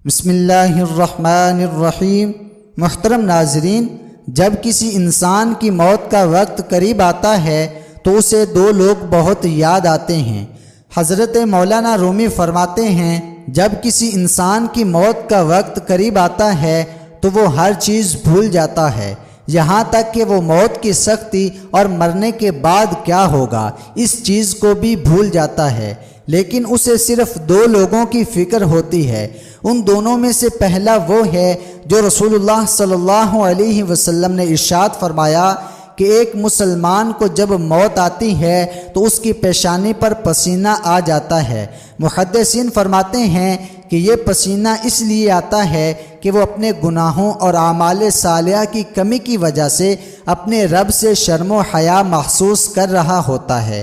بسم اللہ الرحمن الرحیم۔ محترم ناظرین، جب کسی انسان کی موت کا وقت قریب آتا ہے تو اسے دو لوگ بہت یاد آتے ہیں۔ حضرت مولانا رومی فرماتے ہیں، جب کسی انسان کی موت کا وقت قریب آتا ہے تو وہ ہر چیز بھول جاتا ہے، یہاں تک کہ وہ موت کی سختی اور مرنے کے بعد کیا ہوگا اس چیز کو بھی بھول جاتا ہے، لیکن اسے صرف دو لوگوں کی فکر ہوتی ہے۔ ان دونوں میں سے پہلا وہ ہے جو رسول اللہ صلی اللہ علیہ وسلم نے ارشاد فرمایا کہ ایک مسلمان کو جب موت آتی ہے تو اس کی پیشانی پر پسینہ آ جاتا ہے۔ محدثین فرماتے ہیں کہ یہ پسینہ اس لیے آتا ہے کہ وہ اپنے گناہوں اور اعمال صالحہ کی کمی کی وجہ سے اپنے رب سے شرم و حیا محسوس کر رہا ہوتا ہے۔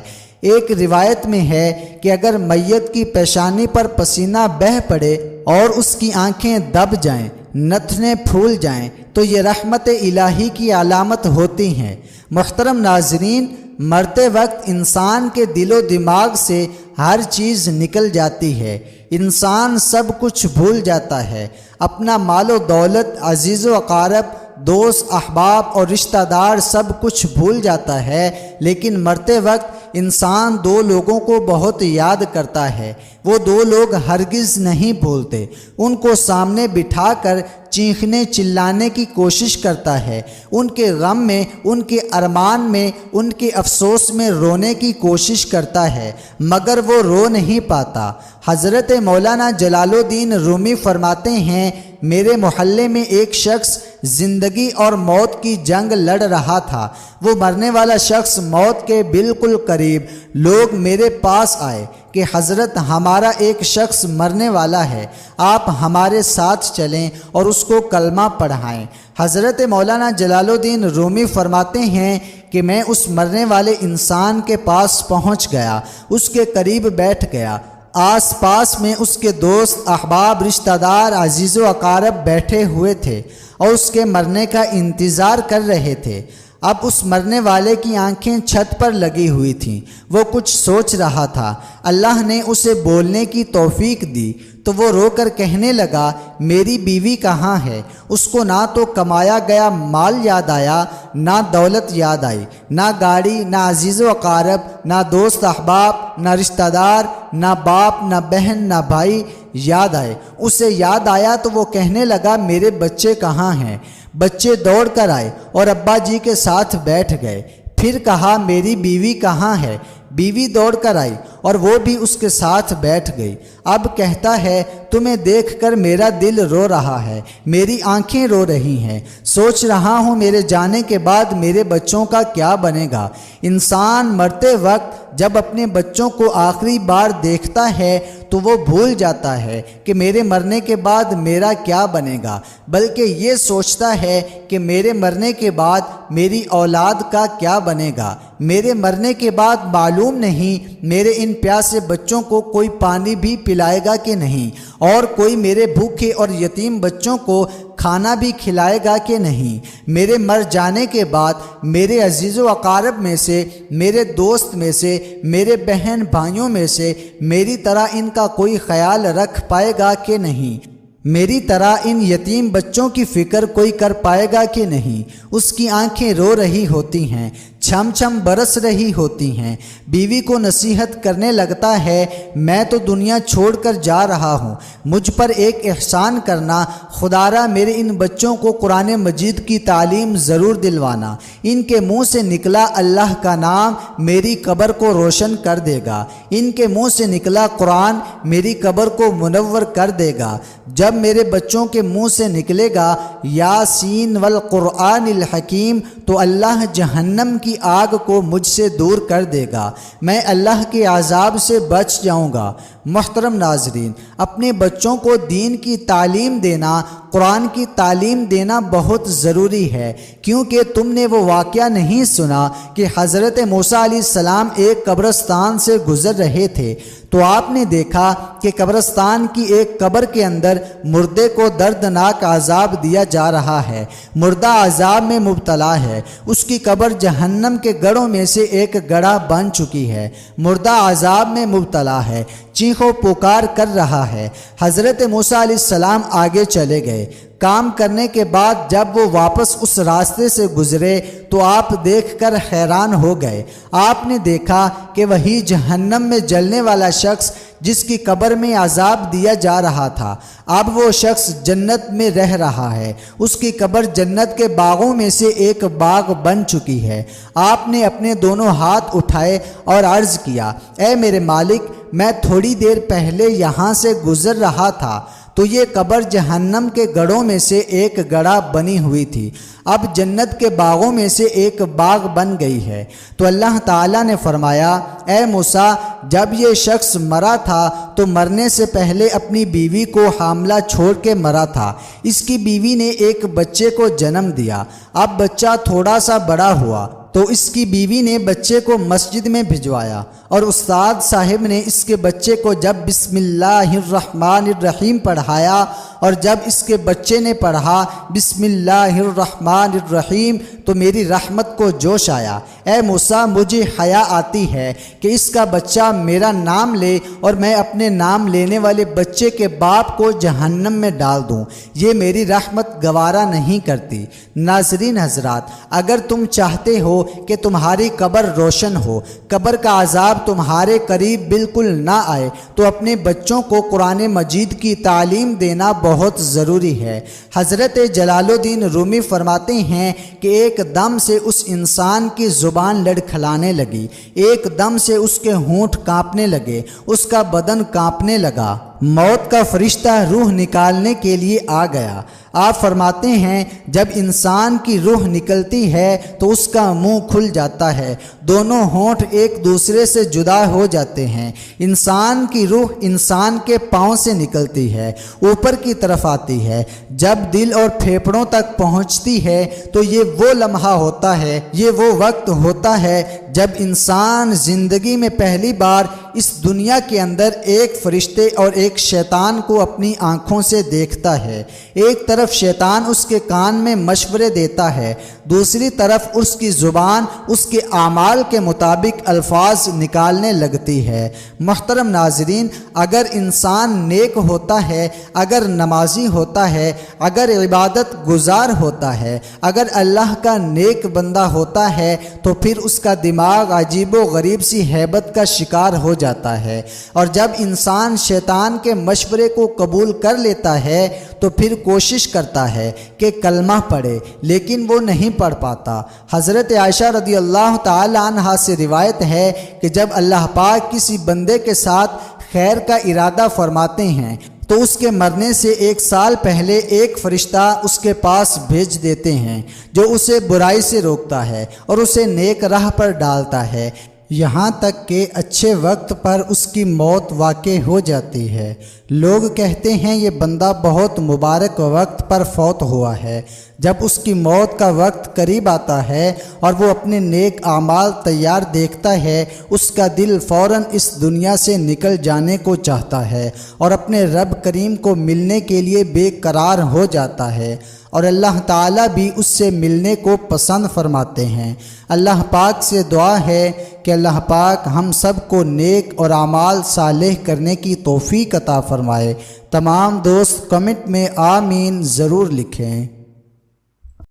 ایک روایت میں ہے کہ اگر میت کی پیشانی پر پسینہ بہہ پڑے اور اس کی آنکھیں دب جائیں، نتھنے پھول جائیں تو یہ رحمت الہی کی علامت ہوتی ہیں۔ محترم ناظرین، مرتے وقت انسان کے دل و دماغ سے ہر چیز نکل جاتی ہے، انسان سب کچھ بھول جاتا ہے، اپنا مال و دولت، عزیز و اقارب، دوست احباب اور رشتہ دار سب کچھ بھول جاتا ہے، لیکن مرتے وقت انسان دو لوگوں کو بہت یاد کرتا ہے۔ وہ دو لوگ ہرگز نہیں بھولتے، ان کو سامنے بٹھا کر چیخنے چلانے کی کوشش کرتا ہے، ان کے غم میں، ان کے ارمان میں، ان کے افسوس میں رونے کی کوشش کرتا ہے، مگر وہ رو نہیں پاتا۔ حضرت مولانا جلال الدین رومی فرماتے ہیں، میرے محلے میں ایک شخص زندگی اور موت کی جنگ لڑ رہا تھا۔ وہ مرنے والا شخص موت کے بالکل قریب، لوگ میرے پاس آئے کہ حضرت ہمارا ایک شخص مرنے والا ہے، آپ ہمارے ساتھ چلیں اور اس کو کلمہ پڑھائیں۔ حضرت مولانا جلال الدین رومی فرماتے ہیں کہ میں اس مرنے والے انسان کے پاس پہنچ گیا، اس کے قریب بیٹھ گیا۔ آس پاس میں اس کے دوست احباب، رشتہ دار، عزیز و اقارب بیٹھے ہوئے تھے اور اس کے مرنے کا انتظار کر رہے تھے۔ اب اس مرنے والے کی آنکھیں چھت پر لگی ہوئی تھیں، وہ کچھ سوچ رہا تھا۔ اللہ نے اسے بولنے کی توفیق دی تو وہ رو کر کہنے لگا، میری بیوی کہاں ہے؟ اس کو نہ تو کمایا گیا مال یاد آیا، نہ دولت یاد آئی، نہ گاڑی، نہ عزیز و اقارب، نہ دوست احباب، نہ رشتہ دار، نہ باپ، نہ بہن، نہ بھائی یاد آئے۔ اسے یاد آیا تو وہ کہنے لگا، میرے بچے کہاں ہیں؟ بچے دوڑ کر آئے اور ابا جی کے ساتھ بیٹھ گئے۔ پھر کہا، میری بیوی کہاں ہے؟ بیوی دوڑ کر آئی اور وہ بھی اس کے ساتھ بیٹھ گئی۔ اب کہتا ہے، تمہیں دیکھ کر میرا دل رو رہا ہے، میری آنکھیں رو رہی ہیں، سوچ رہا ہوں میرے جانے کے بعد میرے بچوں کا کیا بنے گا۔ انسان مرتے وقت جب اپنے بچوں کو آخری بار دیکھتا ہے تو وہ بھول جاتا ہے کہ میرے مرنے کے بعد میرا کیا بنے گا، بلکہ یہ سوچتا ہے کہ میرے مرنے کے بعد میری اولاد کا کیا بنے گا۔ میرے مرنے کے بعد معلوم نہیں میرے ان پیاسے بچوں کو کوئی پانی بھی پلائے گا کہ نہیں، اور کوئی میرے بھوکے اور یتیم بچوں کو کھانا بھی کھلائے گا کہ نہیں۔ میرے مر جانے کے بعد میرے عزیز و اقارب میں سے، میرے دوست میں سے، میرے بہن بھائیوں میں سے میری طرح ان کا کوئی خیال رکھ پائے گا کہ نہیں، میری طرح ان یتیم بچوں کی فکر کوئی کر پائے گا کہ نہیں۔ اس کی آنکھیں رو رہی ہوتی ہیں، چھم چھم برس رہی ہوتی ہیں۔ بیوی کو نصیحت کرنے لگتا ہے، میں تو دنیا چھوڑ کر جا رہا ہوں، مجھ پر ایک احسان کرنا، خدارا میرے ان بچوں کو قرآن مجید کی تعلیم ضرور دلوانا۔ ان کے منہ سے نکلا اللہ کا نام میری قبر کو روشن کر دے گا، ان کے منہ سے نکلا قرآن میری قبر کو منور کر دے گا۔ جب میرے بچوں کے منہ سے نکلے گا یاسین والقرآن الحکیم تو اللہ جہنم کی آگ کو مجھ سے دور کر دے گا، میں اللہ کے عذاب سے بچ جاؤں گا۔ محترم ناظرین، اپنے بچوں کو دین کی تعلیم دینا، قرآن کی تعلیم دینا بہت ضروری ہے، کیونکہ تم نے وہ واقعہ نہیں سنا کہ حضرت موسیٰ علیہ السلام ایک قبرستان سے گزر رہے تھے تو آپ نے دیکھا کہ قبرستان کی ایک قبر کے اندر مردے کو دردناک عذاب دیا جا رہا ہے، مردہ عذاب میں مبتلا ہے، اس کی قبر جہنم کے گڑھوں میں سے ایک گڑھا بن چکی ہے، مردہ عذاب میں مبتلا ہے۔ چیخ و پکار کر رہا ہے۔ حضرت موسیٰ علیہ السلام آگے چلے گئے۔ کام کرنے کے بعد جب وہ واپس اس راستے سے گزرے تو آپ دیکھ کر حیران ہو گئے۔ آپ نے دیکھا کہ وہی جہنم میں جلنے والا شخص جس کی قبر میں عذاب دیا جا رہا تھا، اب وہ شخص جنت میں رہ رہا ہے۔ اس کی قبر جنت کے باغوں میں سے ایک باغ بن چکی ہے۔ آپ نے اپنے دونوں ہاتھ اٹھائے اور عرض کیا، اے میرے مالک، میں تھوڑی دیر پہلے یہاں سے گزر رہا تھا تو یہ قبر جہنم کے گڑھوں میں سے ایک گڑھا بنی ہوئی تھی، اب جنت کے باغوں میں سے ایک باغ بن گئی ہے۔ تو اللہ تعالیٰ نے فرمایا، اے موسیٰ، جب یہ شخص مرا تھا تو مرنے سے پہلے اپنی بیوی کو حاملہ چھوڑ کے مرا تھا۔ اس کی بیوی نے ایک بچے کو جنم دیا۔ اب بچہ تھوڑا سا بڑا ہوا تو اس کی بیوی نے بچے کو مسجد میں بھجوایا اور استاد صاحب نے اس کے بچے کو جب بسم اللہ الرحمن الرحیم پڑھایا اور جب اس کے بچے نے پڑھا بسم اللہ الرحمن الرحیم تو میری رحمت کو جوش آیا۔ اے موسیٰ، مجھے حیا آتی ہے کہ اس کا بچہ میرا نام لے اور میں اپنے نام لینے والے بچے کے باپ کو جہنم میں ڈال دوں، یہ میری رحمت گوارا نہیں کرتی۔ ناظرین حضرات، اگر تم چاہتے ہو کہ تمہاری قبر روشن ہو، قبر کا عذاب تمہارے قریب بالکل نہ آئے، تو اپنے بچوں کو قرآن مجید کی تعلیم دینا بہت ضروری ہے۔ حضرت جلال الدین رومی فرماتے ہیں کہ ایک دم سے اس انسان کی زبان لڑکھلانے لگی، ایک دم سے اس کے ہونٹ کانپنے لگے، اس کا بدن کانپنے لگا، موت کا فرشتہ روح نکالنے کے لیے آ گیا۔ آپ فرماتے ہیں جب انسان کی روح نکلتی ہے تو اس کا منہ کھل جاتا ہے، دونوں ہونٹ ایک دوسرے سے جدا ہو جاتے ہیں۔ انسان کی روح انسان کے پاؤں سے نکلتی ہے، اوپر کی طرف آتی ہے، جب دل اور پھیپھڑوں تک پہنچتی ہے تو یہ وہ لمحہ ہوتا ہے، یہ وہ وقت ہوتا ہے جب انسان زندگی میں پہلی بار اس دنیا کے اندر ایک فرشتے اور ایک شیطان کو اپنی آنکھوں سے دیکھتا ہے۔ ایک طرف شیطان اس کے کان میں مشورے دیتا ہے، دوسری طرف اس کی زبان اس کے اعمال کے مطابق الفاظ نکالنے لگتی ہے۔ محترم ناظرین، اگر انسان نیک ہوتا ہے، اگر نمازی ہوتا ہے، اگر عبادت گزار ہوتا ہے، اگر اللہ کا نیک بندہ ہوتا ہے تو پھر اس کا دماغ عجیب و غریب سی ہیبت کا شکار ہو جاتا ہے، اور جب انسان شیطان کے مشورے کو قبول کر لیتا ہے تو پھر کوشش کرتا ہے کہ کلمہ پڑھے، لیکن وہ نہیں پڑھ پاتا۔ حضرت عائشہ رضی اللہ تعالی عنہا سے روایت ہے کہ جب اللہ پاک کسی بندے کے ساتھ خیر کا ارادہ فرماتے ہیں تو اس کے مرنے سے 1 سال پہلے ایک فرشتہ اس کے پاس بھیج دیتے ہیں جو اسے برائی سے روکتا ہے اور اسے نیک راہ پر ڈالتا ہے، یہاں تک کہ اچھے وقت پر اس کی موت واقع ہو جاتی ہے۔ لوگ کہتے ہیں یہ بندہ بہت مبارک وقت پر فوت ہوا ہے۔ جب اس کی موت کا وقت قریب آتا ہے اور وہ اپنے نیک اعمال تیار دیکھتا ہے، اس کا دل فوراً اس دنیا سے نکل جانے کو چاہتا ہے اور اپنے رب کریم کو ملنے کے لیے بے قرار ہو جاتا ہے، اور اللہ تعالیٰ بھی اس سے ملنے کو پسند فرماتے ہیں۔ اللہ پاک سے دعا ہے کہ اللہ پاک ہم سب کو نیک اور اعمال صالح کرنے کی توفیق عطا فرمائے۔ تمام دوست کمنٹ میں آمین ضرور لکھیں۔